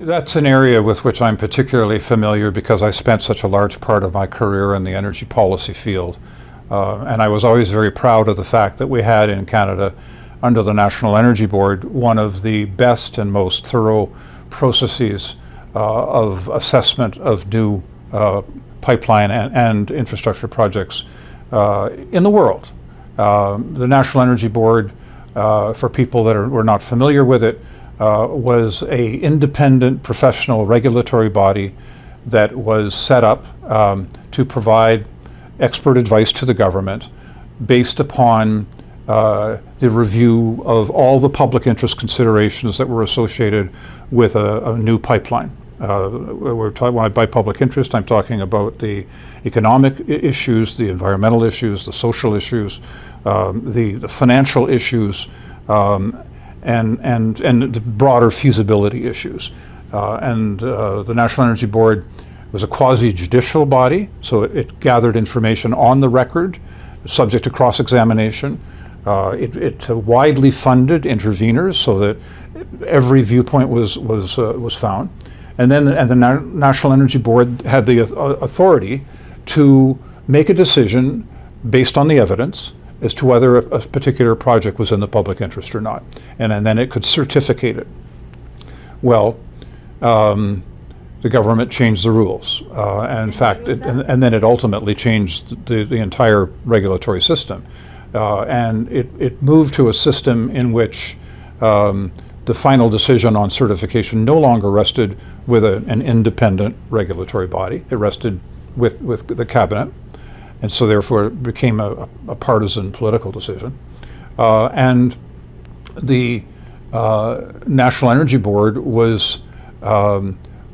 That's an area with which I'm particularly familiar because I spent such a large part of my career in the energy policy field. And I was always very proud of the fact that we had in Canada, under the National Energy Board, one of the best and most thorough processes of assessment of new pipeline and infrastructure projects in the world. The National Energy Board, for people that were not familiar with it, was a independent professional regulatory body that was set up to provide expert advice to the government based upon the review of all the public interest considerations that were associated with a new pipeline. We're talking by public interest, I'm talking about the economic issues, the environmental issues, the social issues, the financial issues, and the broader feasibility issues. The National Energy Board was a quasi-judicial body, so it gathered information on the record, subject to cross-examination. It widely funded interveners so that every viewpoint was found. And then the National Energy Board had the authority to make a decision based on the evidence as to whether a particular project was in the public interest or not. And then it could certificate it. Well, the government changed the rules. And in fact, and then it ultimately changed the entire regulatory system. And it moved to a system in which the final decision on certification no longer rested with an independent regulatory body. It rested with the cabinet. And so therefore it became a partisan political decision. And the National Energy Board was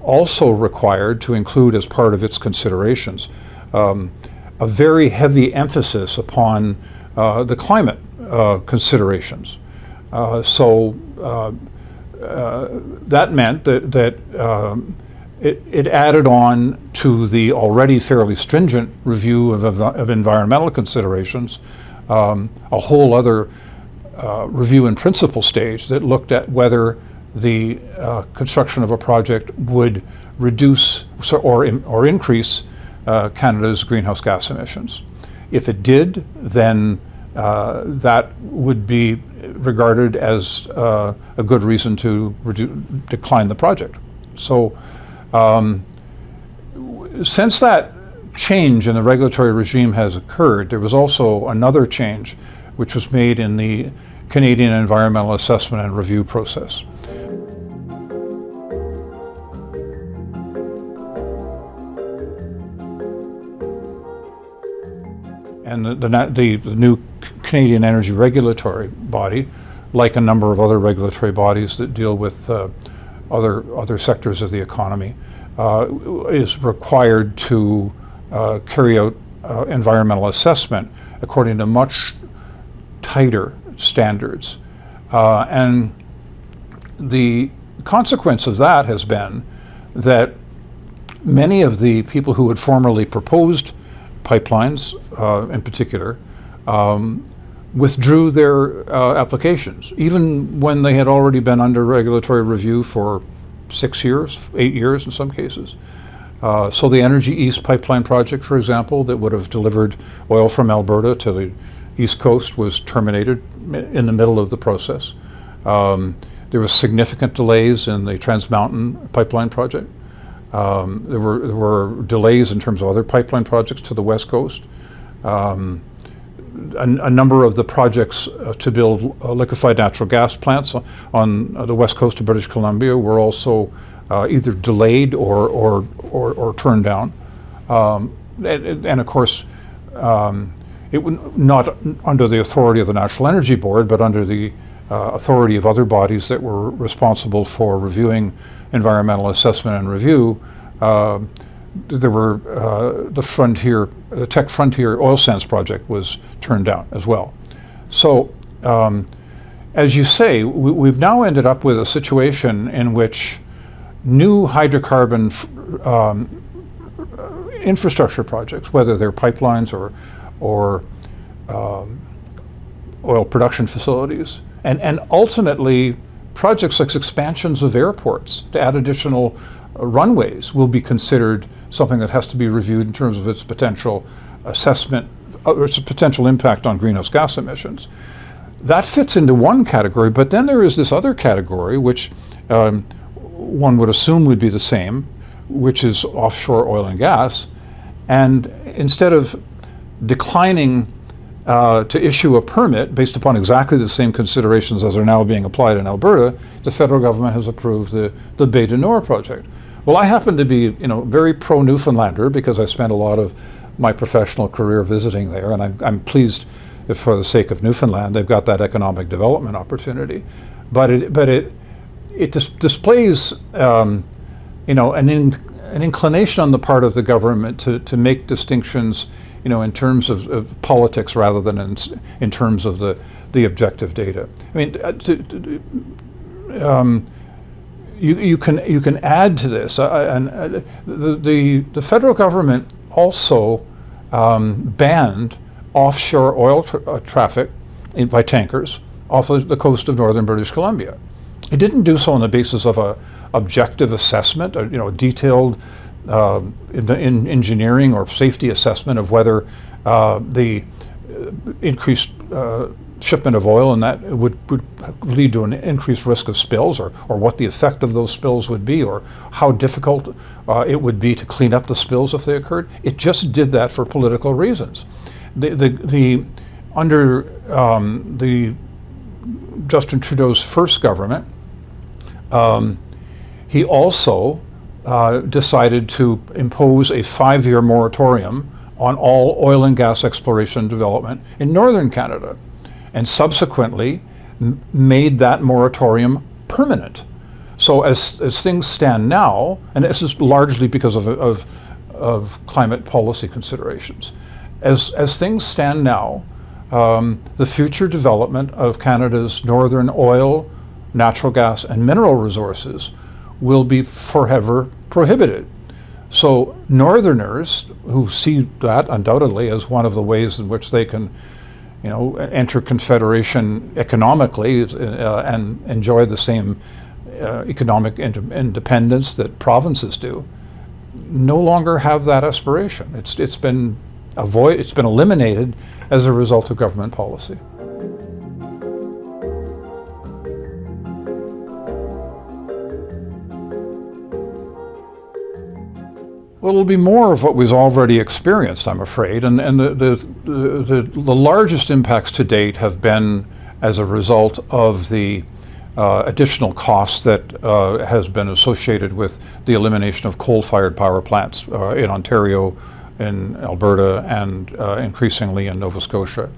also required to include as part of its considerations a very heavy emphasis upon the climate considerations. So that meant that it added on to the already fairly stringent review of environmental considerations a whole other review in principle stage that looked at whether the construction of a project would reduce or increase Canada's greenhouse gas emissions. If it did, then that would be regarded as a good reason to decline the project. So since that change in the regulatory regime has occurred, there was also another change which was made in the Canadian environmental assessment and review process. And the new Canadian Energy Regulatory Body, like a number of other regulatory bodies that deal with other sectors of the economy, is required to carry out environmental assessment according to much tighter standards. And the consequence of that has been that many of the people who had formerly proposed pipelines, in particular, withdrew their applications, even when they had already been under regulatory review for 6 years, 8 years in some cases. So the Energy East pipeline project, for example, that would have delivered oil from Alberta to the East Coast was terminated in the middle of the process. There were significant delays in the Trans Mountain pipeline project. There were delays in terms of other pipeline projects to the West Coast. A number of the projects to build liquefied natural gas plants on the West Coast of British Columbia were also either delayed or turned down. And of course, it was not under the authority of the National Energy Board, but under the authority of other bodies that were responsible for reviewing environmental assessment and review. There were the Tech Frontier oil sands project was turned down as well. So, as you say, we've now ended up with a situation in which new hydrocarbon infrastructure projects, whether they're pipelines or oil production facilities, and ultimately projects like expansions of airports to add additional runways will be considered something that has to be reviewed in terms of its potential assessment, or its potential impact on greenhouse gas emissions. That fits into one category, but then there is this other category, which one would assume would be the same, which is offshore oil and gas. And instead of declining to issue a permit based upon exactly the same considerations as are now being applied in Alberta, the federal government has approved the Bay du Nord project. Well, I happen to be, very pro-Newfoundlander because I spent a lot of my professional career visiting there, and I'm pleased if for the sake of Newfoundland they've got that economic development opportunity. But it displays an inclination on the part of the government to make distinctions, in terms of politics rather than in terms of the objective data. I mean, you can add to this, and the federal government also banned offshore oil traffic by tankers off the coast of northern British Columbia. It didn't do so on the basis of a objective assessment, a detailed engineering or safety assessment of whether the increased shipment of oil and that would lead to an increased risk of spills, or what the effect of those spills would be, or how difficult it would be to clean up the spills if they occurred. It just did that for political reasons. Under the Justin Trudeau's first government, he also decided to impose a 5-year moratorium on all oil and gas exploration and development in northern Canada, and subsequently made that moratorium permanent. So as things stand now, and this is largely because of climate policy considerations, as things stand now, the future development of Canada's northern oil, natural gas, and mineral resources will be forever prohibited. So Northerners who see that undoubtedly as one of the ways in which they can, enter Confederation economically and enjoy the same economic independence that provinces do, no longer have that aspiration. It's been eliminated as a result of government policy. Well, it'll be more of what we've already experienced, I'm afraid, and the largest impacts to date have been as a result of the additional costs that has been associated with the elimination of coal-fired power plants in Ontario, in Alberta, and increasingly in Nova Scotia.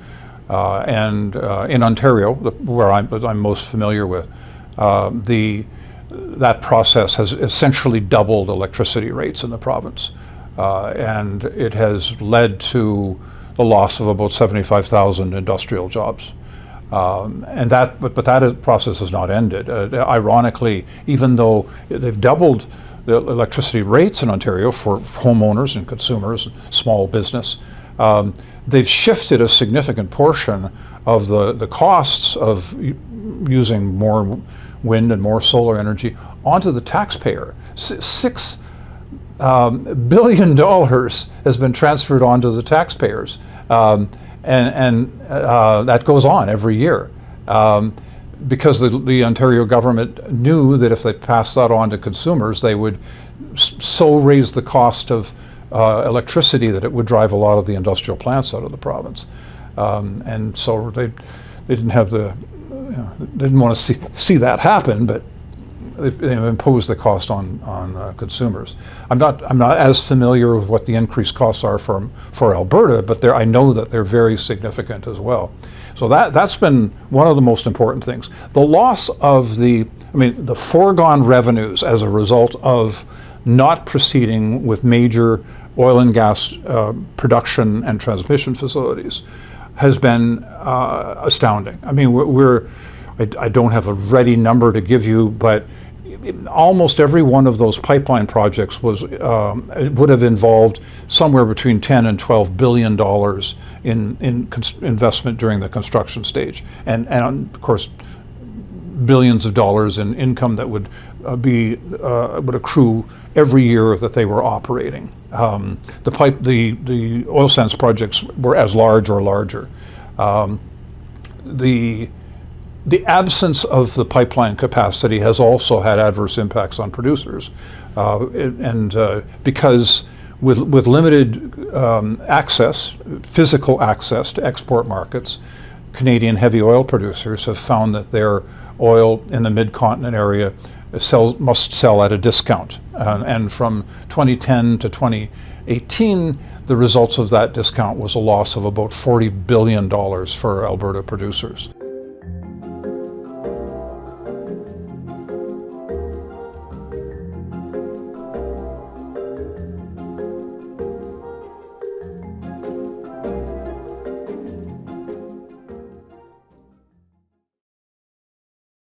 And in Ontario, where I'm most familiar with, that process has essentially doubled electricity rates in the province, and it has led to the loss of about 75,000 industrial jobs. But that process has not ended. Ironically, even though they've doubled the electricity rates in Ontario for homeowners and consumers, small business, they've shifted a significant portion of the costs of using more wind and more solar energy onto the taxpayer. $6 billion has been transferred onto the taxpayers, and that goes on every year, because the Ontario government knew that if they passed that on to consumers, they would so raise the cost of electricity that it would drive a lot of the industrial plants out of the province, and so they didn't have didn't want to see that happen, but they've imposed the cost on consumers. I'm not as familiar with what the increased costs are for Alberta, but I know that they're very significant as well. So that's been one of the most important things. The loss of the foregone revenues as a result of not proceeding with major oil and gas production and transmission facilities has been astounding. I mean, I don't have a ready number to give you, but almost every one of those pipeline projects would have involved somewhere between $10 and $12 billion in investment during the construction stage, and of course billions of dollars in income that would accrue every year that they were operating. The oil sands projects were as large or larger. The absence of the pipeline capacity has also had adverse impacts on producers, because with limited physical access to export markets, Canadian heavy oil producers have found that their oil in the mid-continent area must sell at a discount. And from 2010 to 2018, the results of that discount was a loss of about $40 billion for Alberta producers.